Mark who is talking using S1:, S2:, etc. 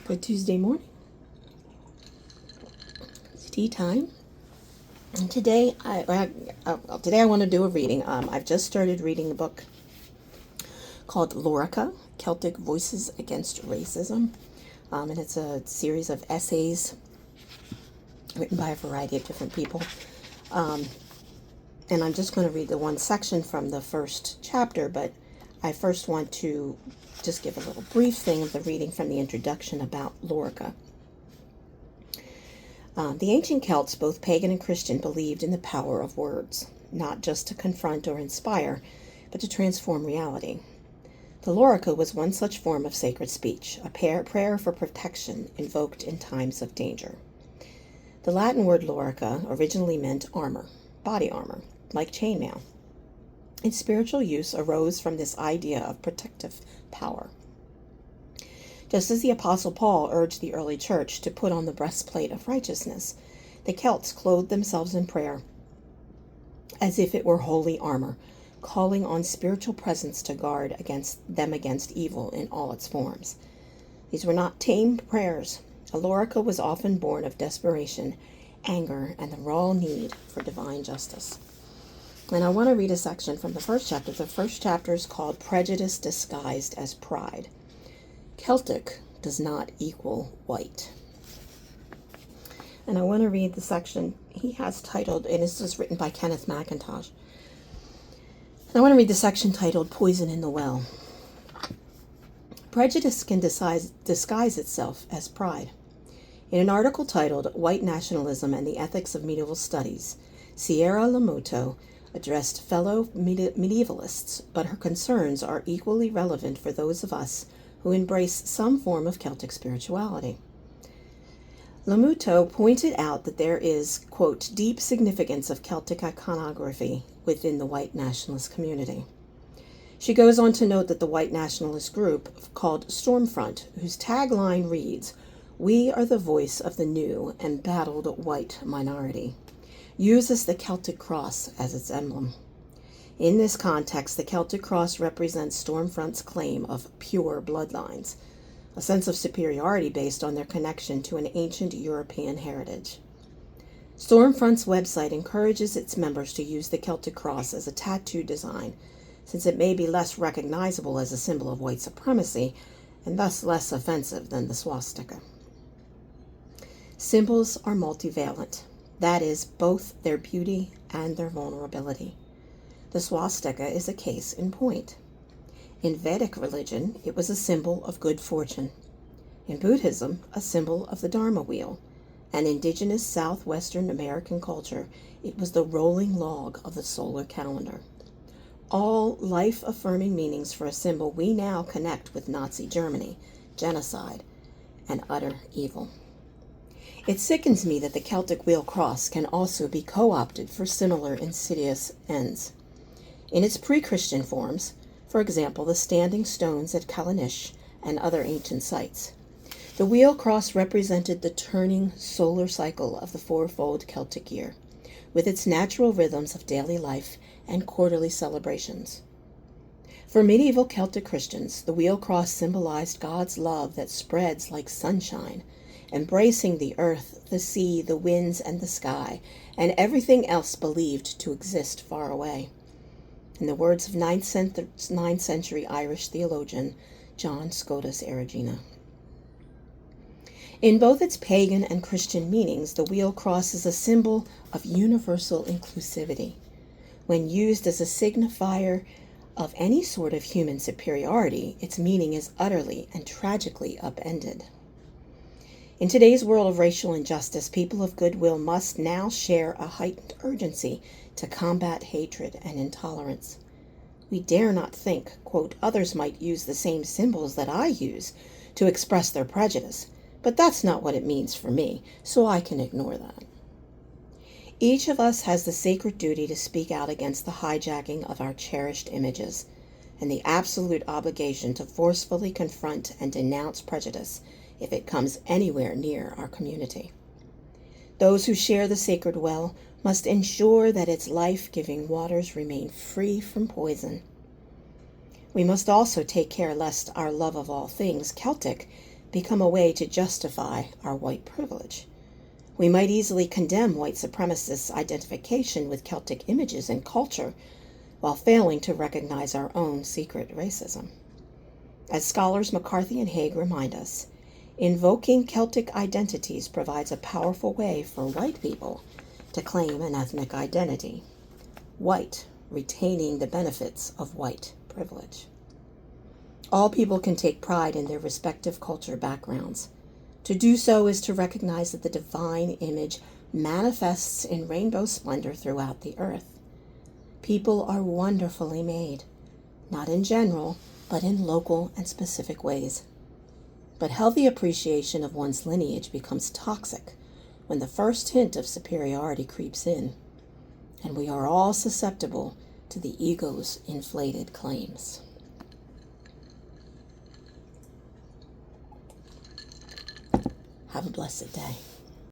S1: Good Tuesday morning. It's tea time. And today I want to do a reading. I've just started reading a book called Lorica, Celtic Voices Against Racism. And it's a series of essays written by a variety of different people. And I'm just going to read the one section from the first chapter, but I first want to just give a little brief thing of the reading from the introduction about Lorica. The ancient Celts, both pagan and Christian, believed in the power of words, not just to confront or inspire, but to transform reality. The Lorica was one such form of sacred speech, a prayer for protection invoked in times of danger. The Latin word Lorica originally meant armor, body armor, like chainmail. Its spiritual use arose from this idea of protective power. Just as the Apostle Paul urged the early church to put on the breastplate of righteousness, the Celts clothed themselves in prayer as if it were holy armor, calling on spiritual presence to guard against evil in all its forms. These were not tame prayers. Lorica was often born of desperation, anger, and the raw need for divine justice. And I want to read a section from the first chapter. The first chapter is called Prejudice Disguised as Pride. Celtic does not equal white. And I want to read the section he has titled, and this is written by Kenneth McIntosh. And I want to read the section titled Poison in the Well. Prejudice can disguise itself as pride. In an article titled White Nationalism and the Ethics of Medieval Studies, Sierra Lamoto addressed fellow medievalists, but her concerns are equally relevant for those of us who embrace some form of Celtic spirituality. Lamoto pointed out that there is, quote, deep significance of Celtic iconography within the white nationalist community. She goes on to note that the white nationalist group called Stormfront, whose tagline reads, "We are the voice of the new and battled white minority," uses the Celtic cross as its emblem. In this context, the Celtic cross represents Stormfront's claim of pure bloodlines, a sense of superiority based on their connection to an ancient European heritage. Stormfront's website encourages its members to use the Celtic cross as a tattoo design, since it may be less recognizable as a symbol of white supremacy and thus less offensive than the swastika. Symbols are multivalent. That is, both their beauty and their vulnerability. The swastika is a case in point. In Vedic religion, it was a symbol of good fortune. In Buddhism, a symbol of the Dharma wheel. And indigenous Southwestern American culture, it was the rolling log of the solar calendar. All life-affirming meanings for a symbol we now connect with Nazi Germany, genocide, and utter evil. It sickens me that the Celtic wheel cross can also be co-opted for similar insidious ends. In its pre-Christian forms, for example, the standing stones at Callanish and other ancient sites, the wheel cross represented the turning solar cycle of the fourfold Celtic year, with its natural rhythms of daily life and quarterly celebrations. For medieval Celtic Christians, the wheel cross symbolized God's love that spreads like sunshine, embracing the earth, the sea, the winds, and the sky, and everything else believed to exist far away. In the words of 9th century Irish theologian John Scotus Erigena. In both its pagan and Christian meanings, the wheel cross is a symbol of universal inclusivity. When used as a signifier of any sort of human superiority, its meaning is utterly and tragically upended. In today's world of racial injustice, people of goodwill must now share a heightened urgency to combat hatred and intolerance. We dare not think, quote, others might use the same symbols that I use to express their prejudice, but that's not what it means for me, so I can ignore that. Each of us has the sacred duty to speak out against the hijacking of our cherished images, and the absolute obligation to forcefully confront and denounce prejudice if it comes anywhere near our community. Those who share the sacred well must ensure that its life-giving waters remain free from poison. We must also take care lest our love of all things Celtic become a way to justify our white privilege. We might easily condemn white supremacists' identification with Celtic images and culture while failing to recognize our own secret racism. As scholars McCarthy and Haig remind us, invoking Celtic identities provides a powerful way for white people to claim an ethnic identity. White, retaining the benefits of white privilege. All people can take pride in their respective culture backgrounds. To do so is to recognize that the divine image manifests in rainbow splendor throughout the earth. People are wonderfully made, not in general, but in local and specific ways. But healthy appreciation of one's lineage becomes toxic when the first hint of superiority creeps in, and we are all susceptible to the ego's inflated claims. Have a blessed day.